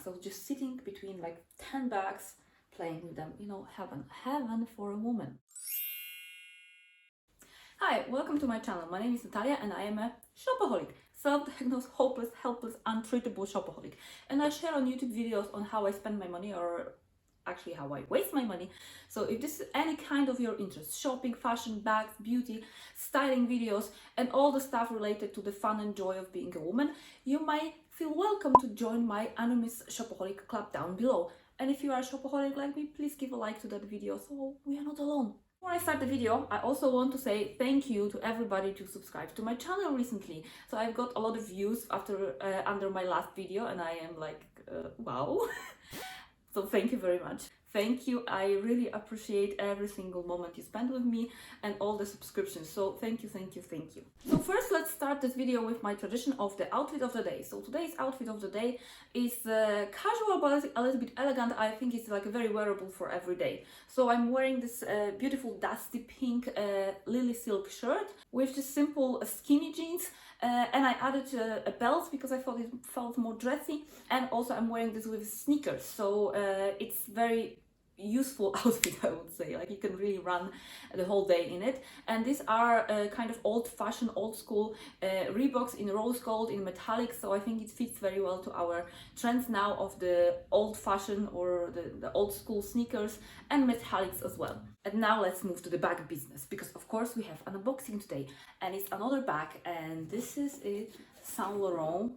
So just sitting between like 10 bags, playing with them, you know, heaven for a woman. Hi, welcome to my channel. My name is Natalia and I am a shopaholic, self-diagnosed, hopeless, helpless, untreatable shopaholic. And I share on YouTube videos on how I spend my money, or actually how I waste my money. So if this is any kind of your interest, shopping, fashion, bags, beauty, styling videos, and all the stuff related to the fun and joy of being a woman, you might feel welcome to join my anonymous shopaholic club down below. And if you are a shopaholic like me, please give a like to that video so we are not alone. Before I start the video, I also want to say thank you to everybody who subscribed to my channel recently. So I've got a lot of views after under my last video, and I am like, wow. So thank you very much. Thank you. I really appreciate every single moment you spend with me and all the subscriptions. So thank you, thank you, thank you. So first, let's start this video with my tradition of the outfit of the day. So today's outfit of the day is casual but a little bit elegant. I think it's like very wearable for every day. So I'm wearing this beautiful dusty pink lily silk shirt with just simple skinny jeans. And I added a belt because I thought it felt more dressy, and also I'm wearing this with sneakers, so it's very useful outfit, I would say. Like, you can really run the whole day in it. And these are kind of old-fashioned, old-school Reeboks in rose gold, in metallic, so I think it fits very well to our trends now of the old-fashioned or the old-school sneakers and metallics as well. And now let's move to the bag business, because of course we have an unboxing today, and it's another bag, and this is a Saint Laurent.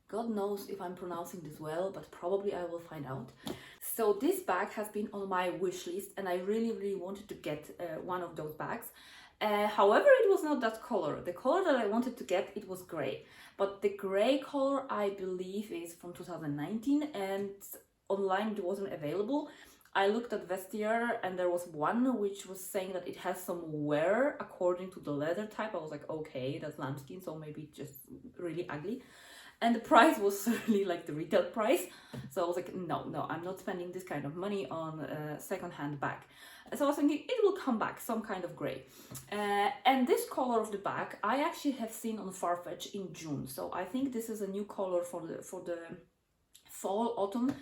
God knows if I'm pronouncing this well, but probably I will find out. So this bag has been on my wish list, and I really wanted to get one of those bags. However, it was not that color. The color that I wanted to get, it was gray. But the gray color, I believe, is from 2019, and online it wasn't available. I looked at Vestiaire and there was one which was saying that it has some wear according to the leather type. I was like, okay, that's lambskin, so maybe it's just really ugly. And the price was really like the retail price. So I was like, no, I'm not spending this kind of money on a second-hand bag. So I was thinking it will come back, some kind of gray. And this color of the bag, I actually have seen on Farfetch in June. So I think this is a new color for the fall, autumn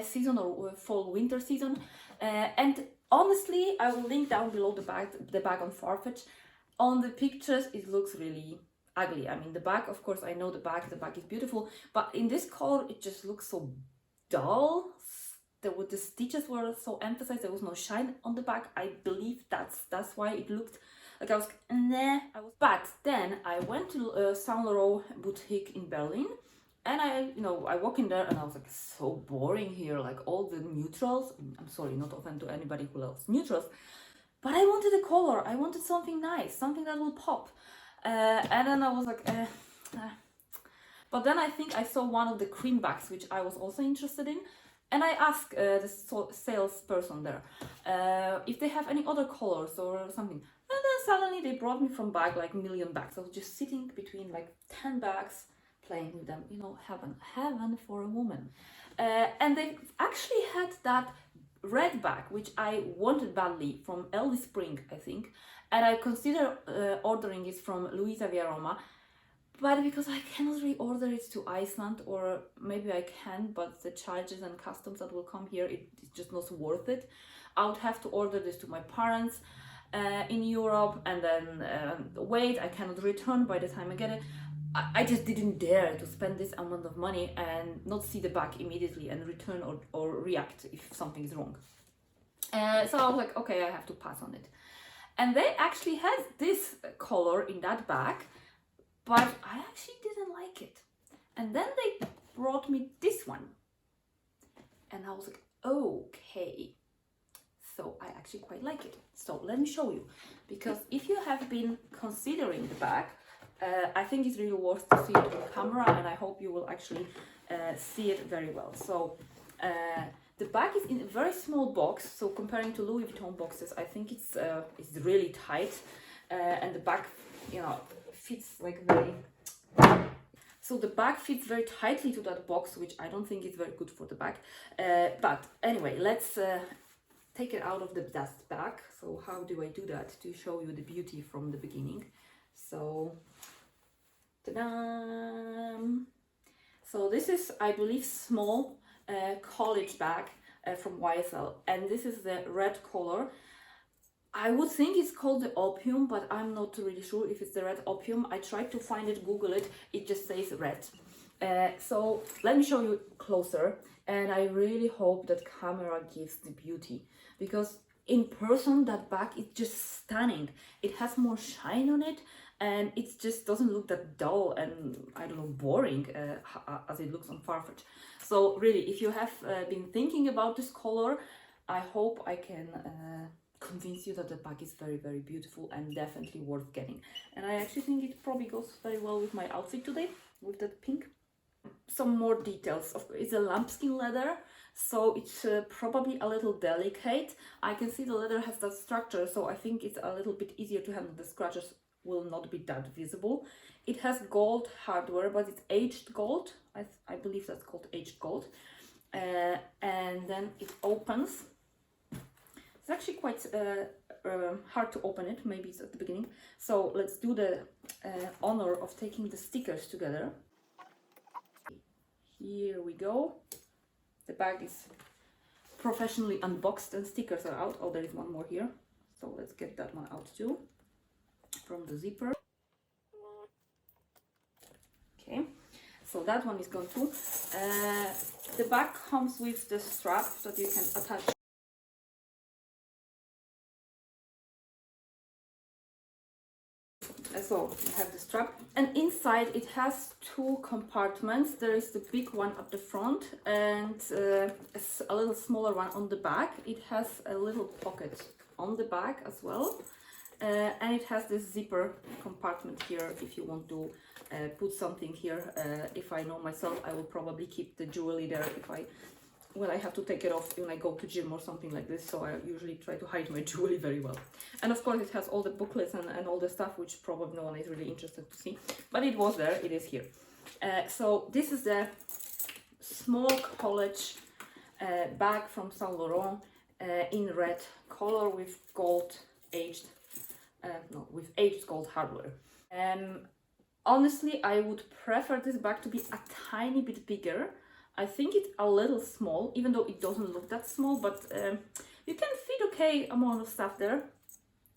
season, or fall, winter season. And honestly, I will link down below the bag on Farfetch. On the pictures, it looks really ugly. I mean, the bag, of course, I know the bag is beautiful, but in this color it just looks so dull. The stitches were so emphasized, there was no shine on the bag. I believe that's why it looked like I was nah. But then I went to Saint Laurent boutique in Berlin, and I walk in there and I was like, so boring here, like all the neutrals. I'm sorry, not offend to anybody who loves neutrals, but I wanted a color. I wanted something nice, something that will pop. And then I was like, But then I think I saw one of the cream bags, which I was also interested in. And I asked the salesperson there if they have any other colors or something. And then suddenly they brought me from bag like a million bags. I was just sitting between like 10 bags, playing with them, you know, heaven for a woman. And they actually had that red bag, which I wanted badly, from Early Spring, I think. And I consider ordering it from Luisa Via Roma, but because I cannot reorder it to Iceland, or maybe I can, but the charges and customs that will come here, it's just not worth it. I would have to order this to my parents in Europe, and then wait, I cannot return by the time I get it. I just didn't dare to spend this amount of money and not see the bag immediately and return or react if something is wrong. So I was like, okay, I have to pass on it. And they actually had this color in that bag, but I actually didn't like it. And then they brought me this one. And I was like, okay. So I actually quite like it. So let me show you. Because if you have been considering the bag, I think it's really worth to see it on camera, and I hope you will actually see it very well. So the bag is in a very small box, so comparing to Louis Vuitton boxes, I think it's really tight, and the bag, you know, fits like very. So the bag fits very tightly to that box, which I don't think is very good for the bag. But anyway, let's take it out of the dust bag. So how do I do that to show you the beauty from the beginning? So, ta-da! So this is, I believe, small college bag from YSL, and this is the red color. I would think it's called the opium, but I'm not really sure if it's the red opium. I tried to find it, Google it, it just says red. So let me show you closer, and I really hope that camera gives the beauty, because in person that bag is just stunning. It has more shine on it, and it just doesn't look that dull and, I don't know, boring as it looks on Farfetch. So really, if you have been thinking about this color, I hope I can convince you that the bag is very, very beautiful and definitely worth getting. And I actually think it probably goes very well with my outfit today, with that pink. Some more details. It's a lambskin leather, so it's probably a little delicate. I can see the leather has that structure, so I think it's a little bit easier to handle. The scratches will not be that visible. It has gold hardware, but it's aged gold. I believe that's called aged gold. And then it opens. It's actually quite hard to open it. Maybe it's at the beginning. So let's do the honor of taking the stickers together. Here we go. The bag is professionally unboxed and stickers are out. Oh, there is one more here. So let's get that one out too, from the zipper. Okay, so that one is gone too. The bag comes with the strap that you can attach. So you have the strap, and inside it has two compartments. There is the big one at the front and a little smaller one on the back. It has a little pocket on the back as well, and it has this zipper compartment here if you want to put something here. If I know myself, I will probably keep the jewelry there when I have to take it off when I go to gym or something like this. So I usually try to hide my jewelry very well. And of course it has all the booklets and all the stuff, which probably no one is really interested to see, but it was there, it is here. So this is the small college bag from Saint Laurent in red color with gold aged, with aged gold hardware. Honestly, I would prefer this bag to be a tiny bit bigger. I think it's a little small, even though it doesn't look that small, but you can fit okay amount of stuff there.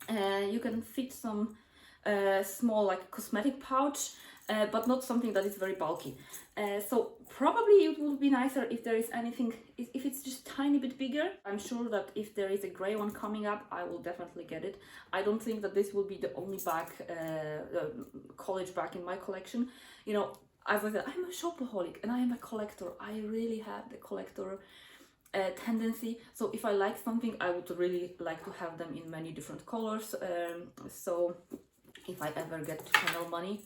You can fit some small like cosmetic pouch, but not something that is very bulky. So probably it would be nicer if there is anything, if it's just tiny bit bigger. I'm sure that if there is a grey one coming up, I will definitely get it. I don't think that this will be the only bag, college bag in my collection. You know, as I said, I'm a shopaholic and I am a collector. I really have the collector tendency. So if I like something, I would really like to have them in many different colors. So if I ever get to channel money,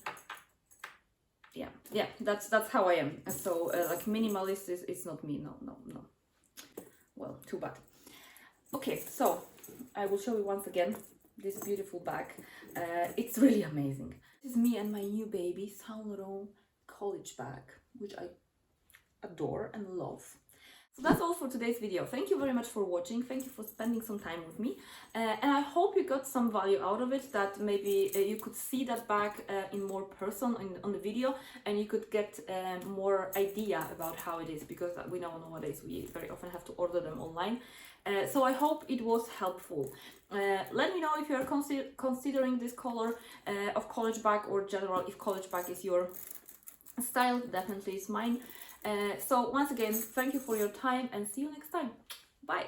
yeah, that's how I am. And so like minimalist is not me. No. Well, too bad. Okay, so I will show you once again this beautiful bag. It's really amazing. This is me and my new baby Saint Laurent college bag, which I adore and love. So that's all for today's video. Thank you very much for watching. Thank you for spending some time with me, and I hope you got some value out of it, that maybe you could see that bag in more person on the video, and you could get more idea about how it is, because we know nowadays we very often have to order them online. So I hope it was helpful. Let me know if you are considering this color of college bag, or general, if college bag is your style. Definitely is mine. So once again, thank you for your time and see you next time. Bye!